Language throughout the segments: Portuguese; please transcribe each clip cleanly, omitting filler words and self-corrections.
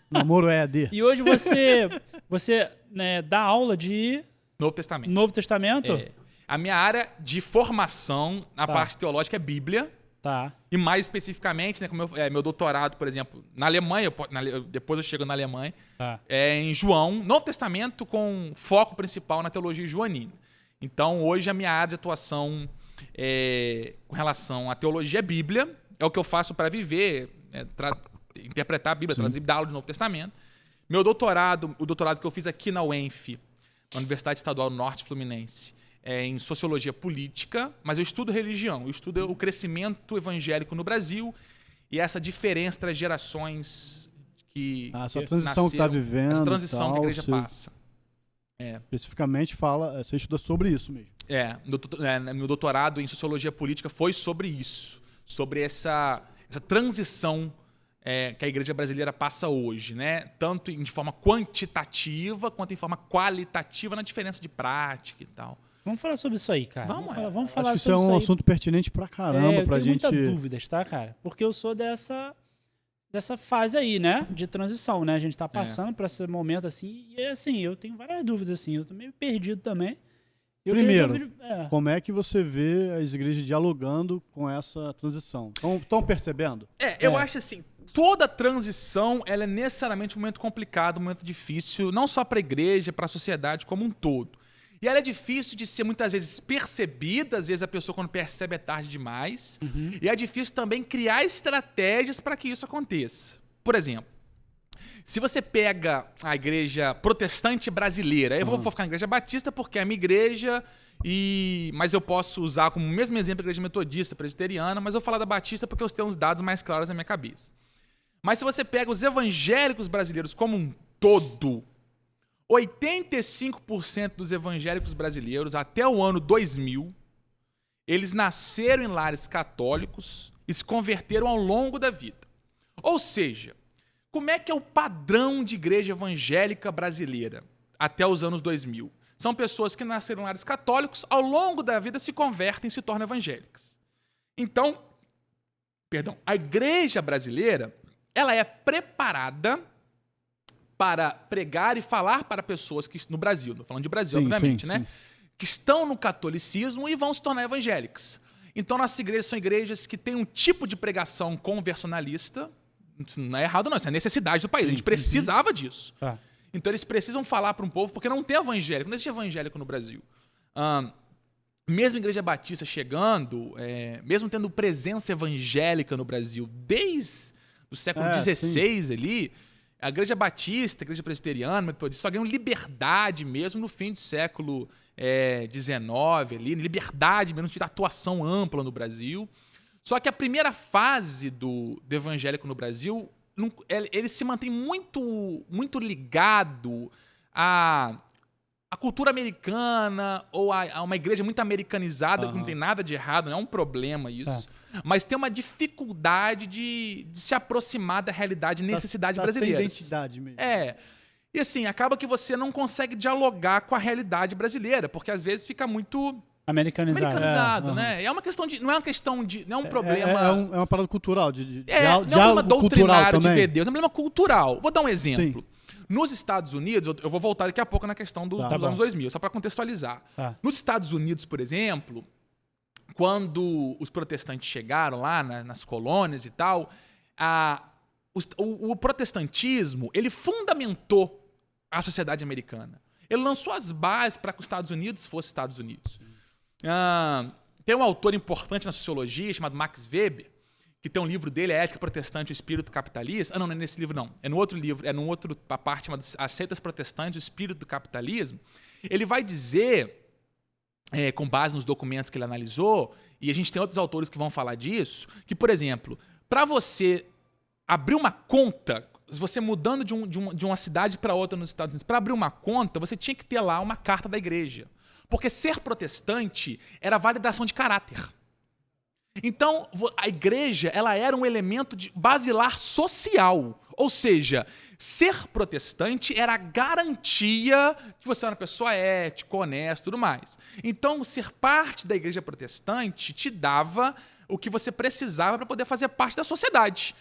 Namoro EAD. E hoje você né, dá aula de Novo Testamento. Novo Testamento? A minha área de formação na parte teológica é Bíblia. Tá. E mais especificamente, né, como meu doutorado, por exemplo, na Alemanha, depois eu chego na Alemanha, é em João, Novo Testamento com foco principal na teologia joanina. Então, hoje a minha área de atuação com relação à teologia é Bíblia, é o que eu faço para viver, interpretar a Bíblia, traduzir, dar aula de Novo Testamento. Meu doutorado, o doutorado que eu fiz aqui na UENF, na Universidade Estadual Norte Fluminense, em sociologia política, mas eu estudo religião, eu estudo o crescimento evangélico no Brasil e essa diferença entre as gerações essa transição que está vivendo. Essa transição que a igreja passa. Especificamente você estuda sobre isso mesmo. Meu doutorado em sociologia política foi sobre isso, sobre essa transição que a igreja brasileira passa hoje, né? Tanto de forma quantitativa quanto em forma qualitativa na diferença de prática e tal. Vamos falar sobre isso aí, cara. Vamos falar Acho que sobre isso é um assunto pertinente pra caramba pra gente. Eu tenho muitas dúvidas, tá, cara? Porque eu sou dessa fase aí, né? De transição, né? A gente tá passando por esse momento assim. E assim, eu tenho várias dúvidas, assim. Eu tô meio perdido também. Primeiro, como é que você vê as igrejas dialogando com essa transição? Estão percebendo? Eu acho assim, toda transição ela é necessariamente um momento complicado, um momento difícil, não só para a igreja, para a sociedade como um todo. E ela é difícil de ser muitas vezes percebida, às vezes a pessoa quando percebe é tarde demais. E é difícil também criar estratégias para que isso aconteça. Por exemplo, se você pega a igreja protestante brasileira, eu vou focar na igreja batista porque é a minha igreja, mas eu posso usar como mesmo exemplo a igreja metodista, presbiteriana, mas eu vou falar da batista porque eu tenho uns dados mais claros na minha cabeça. Mas se você pega os evangélicos brasileiros como um todo, 85% dos evangélicos brasileiros, até o ano 2000, eles nasceram em lares católicos e se converteram ao longo da vida. Ou seja, como é que é o padrão de igreja evangélica brasileira até os anos 2000? São pessoas que nasceram em lares católicos, ao longo da vida se convertem e se tornam evangélicas. Então, a igreja brasileira, ela é preparada para pregar e falar para pessoas que no Brasil, estou falando de Brasil, obviamente, né? Que estão no catolicismo e vão se tornar evangélicas. Então, nossas igrejas são igrejas que têm um tipo de pregação conversionalista. Isso não é errado, não. Isso é necessidade do país. A gente precisava disso. Então, eles precisam falar para um povo, porque não tem evangélico, não existe evangélico no Brasil. Mesmo a igreja batista chegando, mesmo tendo presença evangélica no Brasil desde o século XVI ali, a igreja batista, a igreja presbiteriana, metodista, só ganham liberdade mesmo no fim do século XIX, ali, liberdade mesmo de atuação ampla no Brasil. Só que a primeira fase do evangélico no Brasil, ele se mantém muito ligado à cultura americana ou a uma igreja muito americanizada, que não tem nada de errado, não é um problema isso. Mas tem uma dificuldade de se aproximar da realidade e necessidade brasileira. Sem identidade mesmo. E assim, acaba que você não consegue dialogar com a realidade brasileira, porque às vezes fica muito americanizado, né? É uma questão de. Não é uma questão de. Não é um problema. É uma parada cultural. Não é um problema doutrinário de ver Deus, é um problema cultural. Vou dar um exemplo. Nos Estados Unidos, eu vou voltar daqui a pouco na questão dos anos 2000, só para contextualizar. Nos Estados Unidos, por exemplo, quando os protestantes chegaram lá nas colônias e tal, o protestantismo, ele fundamentou a sociedade americana. Ele lançou as bases para que os Estados Unidos fossem Estados Unidos. Tem um autor importante na sociologia chamado Max Weber, que tem um livro dele, A Ética Protestante e o Espírito Capitalista. Não é nesse livro, não. É no outro livro, a parte chamada As Seitas Protestantes e o Espírito do Capitalismo. Ele vai dizer, com base nos documentos que ele analisou, e a gente tem outros autores que vão falar disso, que, por exemplo, para você abrir uma conta, você mudando de uma cidade para outra nos Estados Unidos, para abrir uma conta, você tinha que ter lá uma carta da igreja. Porque ser protestante era validação de caráter. Então, a igreja ela era um elemento basilar social. Ou seja, ser protestante era a garantia que você era uma pessoa ética, honesta e tudo mais. Então, ser parte da igreja protestante te dava o que você precisava para poder fazer parte da sociedade.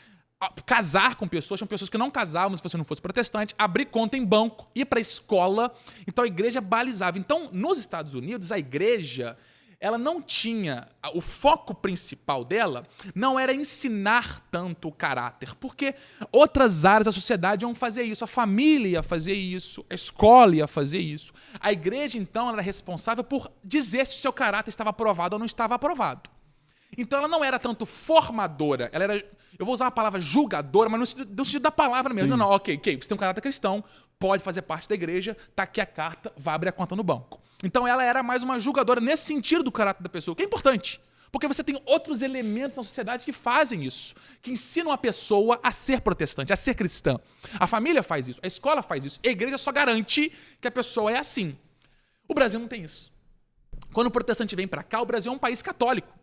casar com pessoas, tinham pessoas que não casavam se você não fosse protestante, abrir conta em banco, ir para a escola. Então a igreja balizava. Então, nos Estados Unidos, a igreja, ela não tinha, o foco principal dela não era ensinar tanto o caráter, porque outras áreas da sociedade iam fazer isso, a família ia fazer isso, a escola ia fazer isso. A igreja, então, era responsável por dizer se o seu caráter estava aprovado ou não estava aprovado. Então ela não era tanto formadora, ela era, eu vou usar a palavra julgadora, mas no sentido da palavra mesmo. Não, ok, você tem um caráter cristão, pode fazer parte da igreja, tá aqui a carta, vai abrir a conta no banco. Então ela era mais uma julgadora nesse sentido do caráter da pessoa, que é importante, porque você tem outros elementos na sociedade que fazem isso, que ensinam a pessoa a ser protestante, a ser cristã. A família faz isso, a escola faz isso, a igreja só garante que a pessoa é assim. O Brasil não tem isso. Quando o protestante vem para cá, o Brasil é um país católico.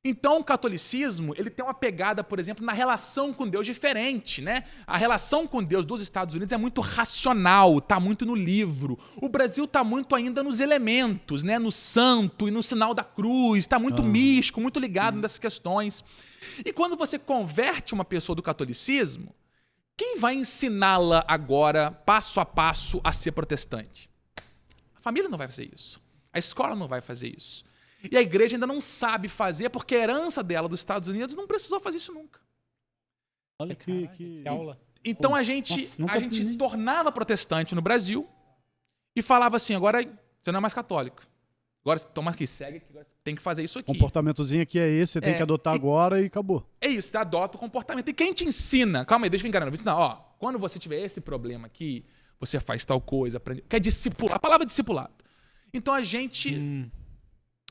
Então, o catolicismo, ele tem uma pegada, por exemplo, na relação com Deus diferente, né? A relação com Deus dos Estados Unidos é muito racional, tá muito no livro. O Brasil tá muito ainda nos elementos, né? No santo e no sinal da cruz, tá muito místico, muito ligado nessas questões. E quando você converte uma pessoa do catolicismo, quem vai ensiná-la agora, passo a passo, a ser protestante? A família não vai fazer isso. A escola não vai fazer isso. E a igreja ainda não sabe fazer, porque a herança dela dos Estados Unidos não precisou fazer isso nunca. Olha que aula. Então a gente tornava protestante no Brasil e falava assim, agora você não é mais católico. Agora toma aqui, segue aqui, agora você tem que fazer isso aqui. O comportamentozinho aqui é esse, você tem que adotar agora e acabou. É isso, você adota o comportamento. E quem te ensina, calma aí, deixa eu enganar, vou te ensinar, ó, quando você tiver esse problema aqui, você faz tal coisa, aprende, que é discipular, a palavra é discipulado. Então a gente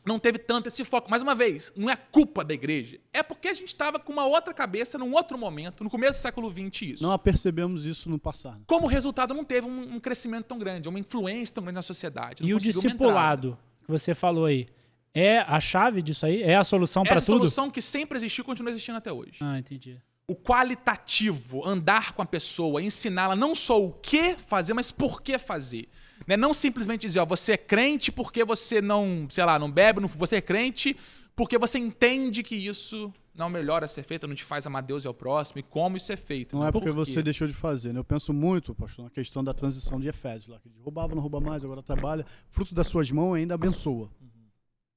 não teve tanto esse foco. Mais uma vez, não é culpa da igreja. É porque a gente estava com uma outra cabeça, num outro momento, no começo do século XX, isso. Não apercebemos isso no passado. Como resultado, não teve um crescimento tão grande, uma influência tão grande na sociedade. E o discipulado, que você falou aí, é a chave disso aí? É a solução para tudo? É a solução que sempre existiu e continua existindo até hoje. Ah, entendi. O qualitativo, andar com a pessoa, ensiná-la não só o que fazer, mas por que fazer. Não simplesmente dizer, ó, você é crente porque você não, sei lá, não bebe, você é crente porque você entende que isso não melhora a ser feito, não te faz amar Deus e ao próximo, e como isso é feito. Não é porque você deixou de fazer, né? Eu penso muito, pastor, na questão da transição de Efésios, lá, que roubava, não rouba mais, agora trabalha, fruto das suas mãos ainda abençoa.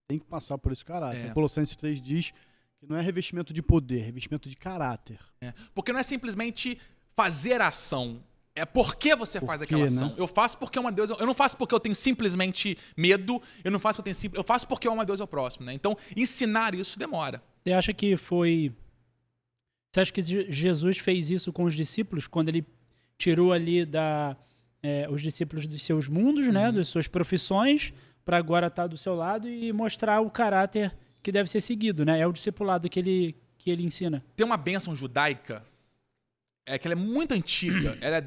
Tem que passar por esse caráter. Colossenses 3 diz que não é revestimento de poder, é revestimento de caráter. Porque não é simplesmente fazer a ação. É por que você faz aquela ação. Né? Eu faço porque é uma Deus. Eu não faço porque eu tenho simplesmente medo. Eu não faço porque eu tenho eu faço porque é uma Deus ao próximo, né? Então, ensinar isso demora. Você acha que foi. Você acha que Jesus fez isso com os discípulos quando ele tirou ali os discípulos dos seus mundos, né? Das suas profissões, para agora estar do seu lado e mostrar o caráter que deve ser seguido, né? É o discipulado que ele ensina. Tem uma bênção judaica que ela é muito antiga. Ela é